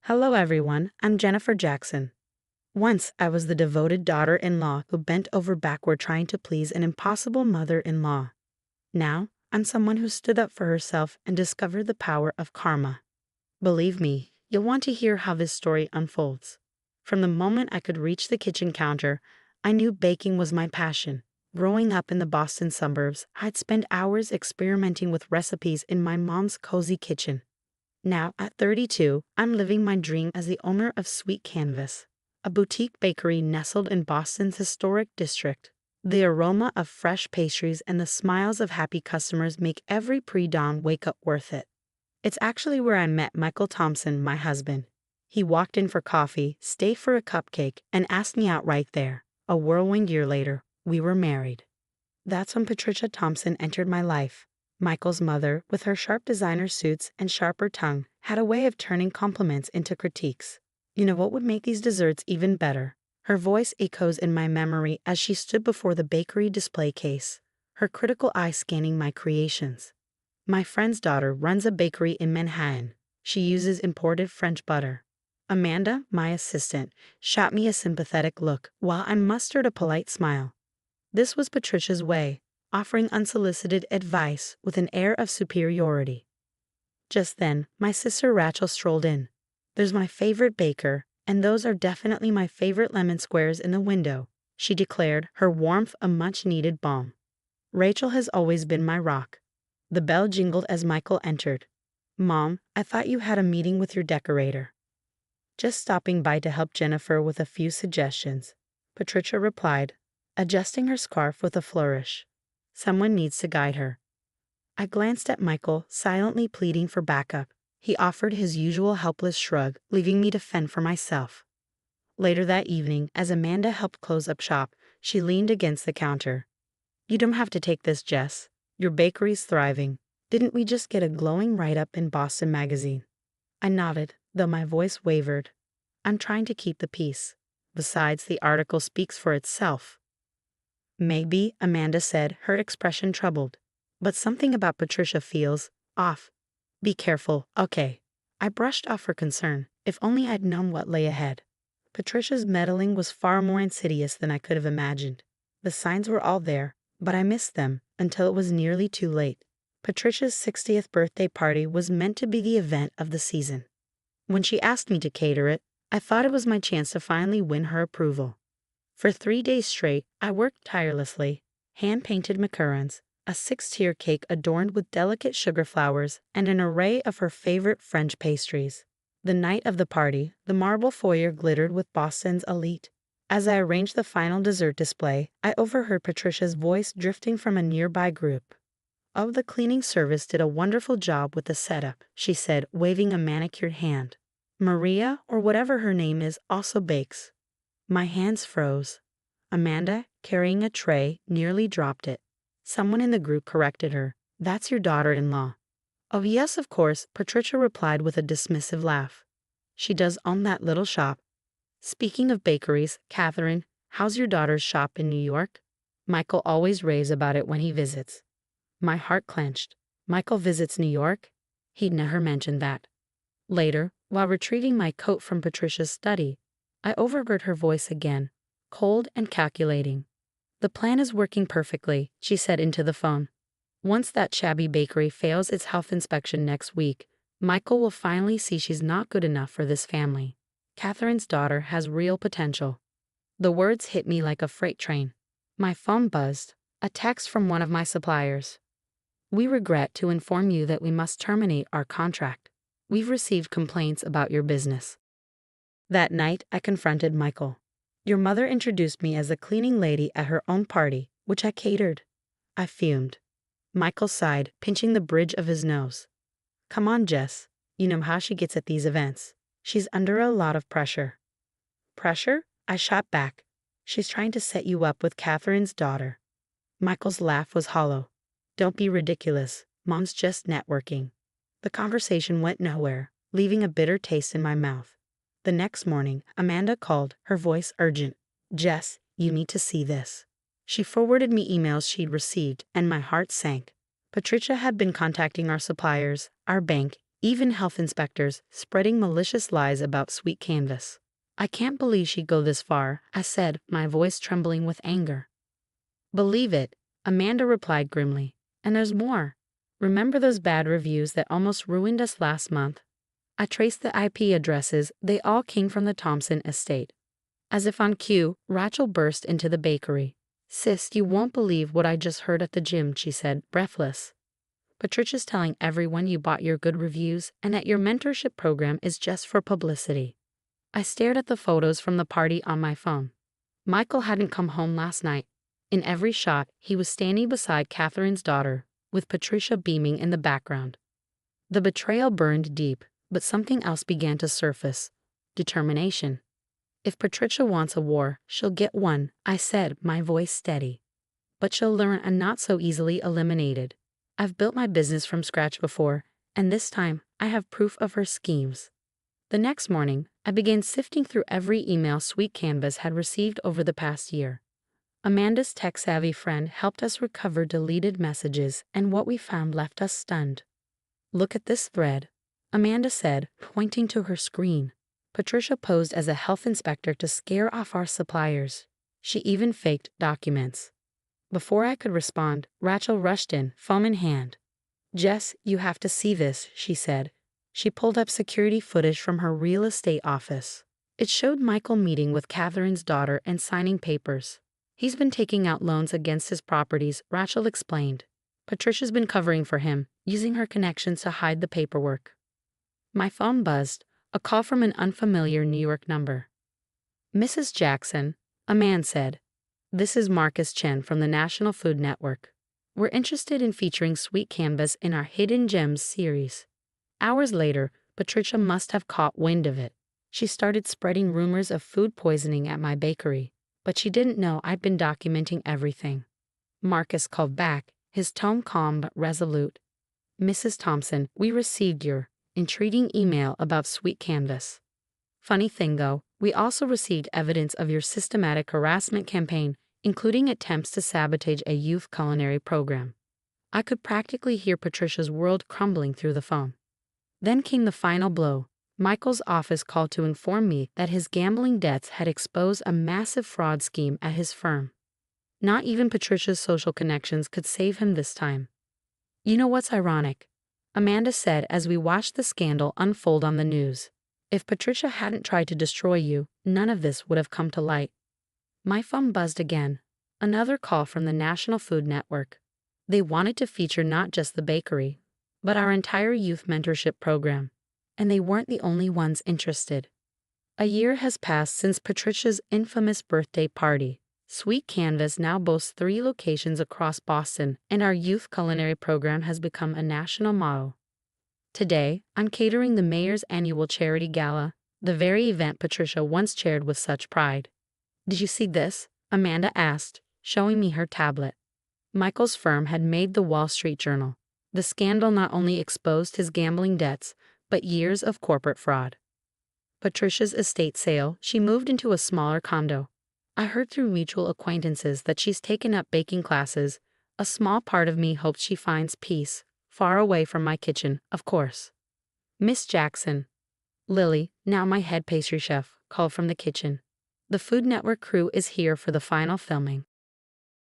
Hello everyone, I'm Jennifer Jackson. Once I was the devoted daughter-in-law who bent over backward trying to please an impossible mother-in-law. Now, I'm someone who stood up for herself and discovered the power of karma. Believe me, you'll want to hear how this story unfolds. From the moment I could reach the kitchen counter, I knew baking was my passion. Growing up in the Boston suburbs, I'd spend hours experimenting with recipes in my mom's cozy kitchen. Now, at 32, I'm living my dream as the owner of Sweet Canvas, a boutique bakery nestled in Boston's historic district. The aroma of fresh pastries and the smiles of happy customers make every pre-dawn wake-up worth it. It's actually where I met Michael Thompson, my husband. He walked in for coffee, stayed for a cupcake, and asked me out right there. A whirlwind year later, we were married. That's when Patricia Thompson entered my life. Michael's mother, with her sharp designer suits and sharper tongue, had a way of turning compliments into critiques. You know what would make these desserts even better? Her voice echoes in my memory as she stood before the bakery display case, her critical eye scanning my creations. My friend's daughter runs a bakery in Manhattan. She uses imported French butter. Amanda, my assistant, shot me a sympathetic look while I mustered a polite smile. This was Patricia's way, offering unsolicited advice with an air of superiority. Just then, my sister Rachel strolled in. "There's my favorite baker, and those are definitely my favorite lemon squares in the window," she declared, her warmth a much-needed balm. Rachel has always been my rock. The bell jingled as Michael entered. "Mom, I thought you had a meeting with your decorator." "Just stopping by to help Jennifer with a few suggestions," Patricia replied, adjusting her scarf with a flourish. "Someone needs to guide her." I glanced at Michael, silently pleading for backup. He offered his usual helpless shrug, leaving me to fend for myself. Later that evening, as Amanda helped close up shop, she leaned against the counter. "You don't have to take this, Jess. Your bakery's thriving. Didn't we just get a glowing write-up in Boston Magazine?" I nodded, though my voice wavered. I'm trying to keep the peace. Besides, the article speaks for itself. "Maybe," Amanda said, her expression troubled. "But something about Patricia feels off. Be careful, okay." I brushed off her concern. If only I'd known what lay ahead. Patricia's meddling was far more insidious than I could have imagined. The signs were all there, but I missed them until it was nearly too late. Patricia's 60th birthday party was meant to be the event of the season. When she asked me to cater it, I thought it was my chance to finally win her approval. For 3 days straight, I worked tirelessly, hand-painted macarons, a 6-tier cake adorned with delicate sugar flowers, and an array of her favorite French pastries. The night of the party, the marble foyer glittered with Boston's elite. As I arranged the final dessert display, I overheard Patricia's voice drifting from a nearby group. "Oh, the cleaning service did a wonderful job with the setup," she said, waving a manicured hand. "Maria, or whatever her name is, also bakes." My hands froze. Amanda, carrying a tray, nearly dropped it. Someone in the group corrected her. "That's your daughter-in-law." "Oh yes, of course," Patricia replied with a dismissive laugh. "She does own that little shop." "Speaking of bakeries, Catherine, how's your daughter's shop in New York? Michael always raves about it when he visits." My heart clenched. Michael visits New York? He'd never mentioned that. Later, while retrieving my coat from Patricia's study, I overheard her voice again, cold and calculating. "The plan is working perfectly," she said into the phone. "Once that shabby bakery fails its health inspection next week, Michael will finally see she's not good enough for this family. Catherine's daughter has real potential." The words hit me like a freight train. My phone buzzed, a text from one of my suppliers. "We regret to inform you that we must terminate our contract. We've received complaints about your business." That night, I confronted Michael. "Your mother introduced me as a cleaning lady at her own party, which I catered." I fumed. Michael sighed, pinching the bridge of his nose. "Come on, Jess. You know how she gets at these events. She's under a lot of pressure." "Pressure?" I shot back. "She's trying to set you up with Catherine's daughter." Michael's laugh was hollow. "Don't be ridiculous. Mom's just networking." The conversation went nowhere, leaving a bitter taste in my mouth. The next morning, Amanda called, her voice urgent. "Jess, you need to see this." She forwarded me emails she'd received, and my heart sank. Patricia had been contacting our suppliers, our bank, Even health inspectors spreading malicious lies about Sweet Canvas. I can't believe she'd go this far, I said, my voice trembling with anger. Believe it, Amanda replied grimly. And there's more. Remember those bad reviews that almost ruined us last month? I traced the IP addresses, they all came from the Thompson estate. As if on cue, Rachel burst into the bakery. Sis, you won't believe what I just heard at the gym, she said, breathless. Patricia's telling everyone you bought your good reviews and that your mentorship program is just for publicity. I stared at the photos from the party on my phone. Michael hadn't come home last night. In every shot, he was standing beside Catherine's daughter, with Patricia beaming in the background. The betrayal burned deep, but something else began to surface. Determination. If Patricia wants a war, she'll get one, I said, my voice steady. But she'll learn I'm not so easily eliminated. I've built my business from scratch before, and this time I have proof of her schemes. The next morning, I began sifting through every email Sweet Canvas had received over the past year. Amanda's tech-savvy friend helped us recover deleted messages, and what we found left us stunned. Look at this thread, Amanda said, pointing to her screen. Patricia posed as a health inspector to scare off our suppliers. She even faked documents. Before I could respond, Rachel rushed in, phone in hand. Jess, you have to see this, she said. She pulled up security footage from her real estate office. It showed Michael meeting with Catherine's daughter and signing papers. He's been taking out loans against his properties, Rachel explained. Patricia's been covering for him, using her connections to hide the paperwork. My phone buzzed, a call from an unfamiliar New York number. Mrs. Jackson, a man said. This is Marcus Chen from the National Food Network. We're interested in featuring Sweet Canvas in our Hidden Gems series. Hours later, Patricia must have caught wind of it. She started spreading rumors of food poisoning at my bakery, but she didn't know I'd been documenting everything. Marcus called back, his tone calm but resolute. Mrs. Thompson, we received your intriguing email about Sweet Canvas. Funny thing though, we also received evidence of your systematic harassment campaign, including attempts to sabotage a youth culinary program. I could practically hear Patricia's world crumbling through the phone. Then came the final blow. Michael's office called to inform me that his gambling debts had exposed a massive fraud scheme at his firm. Not even Patricia's social connections could save him this time. You know what's ironic? Amanda said as we watched the scandal unfold on the news. If Patricia hadn't tried to destroy you, none of this would have come to light. My phone buzzed again. Another call from the National Food Network. They wanted to feature not just the bakery, but our entire youth mentorship program. And they weren't the only ones interested. A year has passed since Patricia's infamous birthday party. Sweet Canvas now boasts 3 locations across Boston, and our youth culinary program has become a national model. Today, I'm catering the mayor's annual charity gala, the very event Patricia once chaired with such pride. Did you see this? Amanda asked, showing me her tablet. Michael's firm had made the Wall Street Journal. The scandal not only exposed his gambling debts, but years of corporate fraud. Patricia's estate sale, she moved into a smaller condo. I heard through mutual acquaintances that she's taken up baking classes. A small part of me hopes she finds peace, far away from my kitchen, of course. Miss Jackson. Lily, now my head pastry chef, called from the kitchen. The Food Network crew is here for the final filming.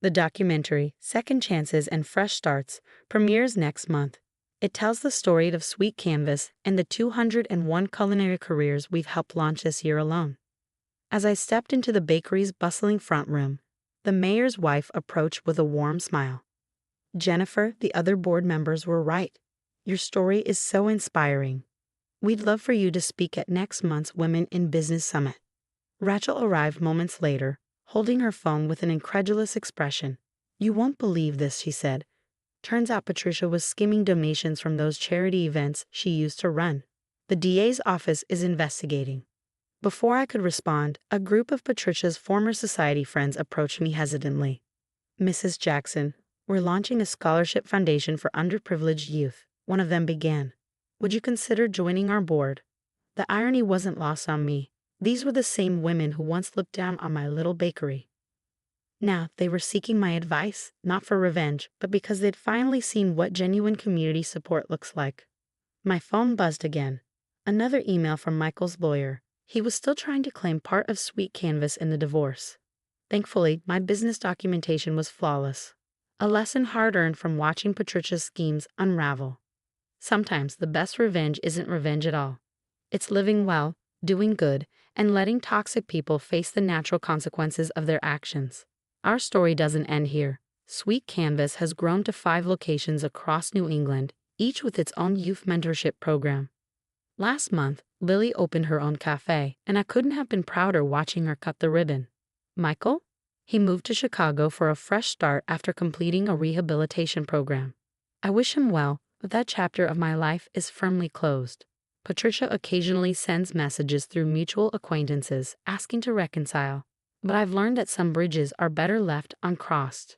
The documentary, Second Chances and Fresh Starts, premieres next month. It tells the story of Sweet Canvas and the 201 culinary careers we've helped launch this year alone. As I stepped into the bakery's bustling front room, the mayor's wife approached with a warm smile. Jennifer, the other board members were right. Your story is so inspiring. We'd love for you to speak at next month's Women in Business Summit. Rachel arrived moments later, holding her phone with an incredulous expression. You won't believe this, she said. Turns out Patricia was skimming donations from those charity events she used to run. The DA's office is investigating. Before I could respond, a group of Patricia's former society friends approached me hesitantly. Mrs. Jackson, we're launching a scholarship foundation for underprivileged youth, one of them began. Would you consider joining our board? The irony wasn't lost on me. These were the same women who once looked down on my little bakery. Now, they were seeking my advice, not for revenge, but because they'd finally seen what genuine community support looks like. My phone buzzed again. Another email from Michael's lawyer. He was still trying to claim part of Sweet Canvas in the divorce. Thankfully, my business documentation was flawless. A lesson hard earned from watching Patricia's schemes unravel. Sometimes the best revenge isn't revenge at all. It's living well, doing good, and letting toxic people face the natural consequences of their actions. Our story doesn't end here. Sweet Canvas has grown to 5 locations across New England, each with its own youth mentorship program. Last month, Lily opened her own cafe, and I couldn't have been prouder watching her cut the ribbon. Michael? He moved to Chicago for a fresh start after completing a rehabilitation program. I wish him well, but that chapter of my life is firmly closed. Patricia occasionally sends messages through mutual acquaintances asking to reconcile, but I've learned that some bridges are better left uncrossed.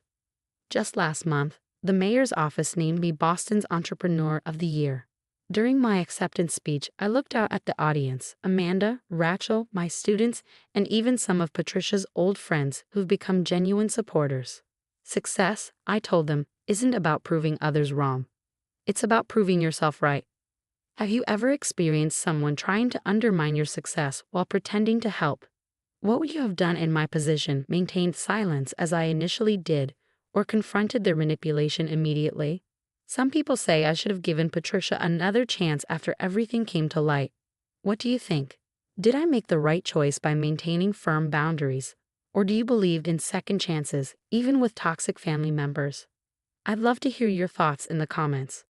Just last month, the mayor's office named me Boston's Entrepreneur of the Year. During my acceptance speech, I looked out at the audience, Amanda, Rachel, my students, and even some of Patricia's old friends who've become genuine supporters. Success, I told them, isn't about proving others wrong. It's about proving yourself right. Have you ever experienced someone trying to undermine your success while pretending to help? What would you have done in my position, maintained silence as I initially did, or confronted their manipulation immediately? Some people say I should have given Patricia another chance after everything came to light. What do you think? Did I make the right choice by maintaining firm boundaries? Or do you believe in second chances, even with toxic family members? I'd love to hear your thoughts in the comments.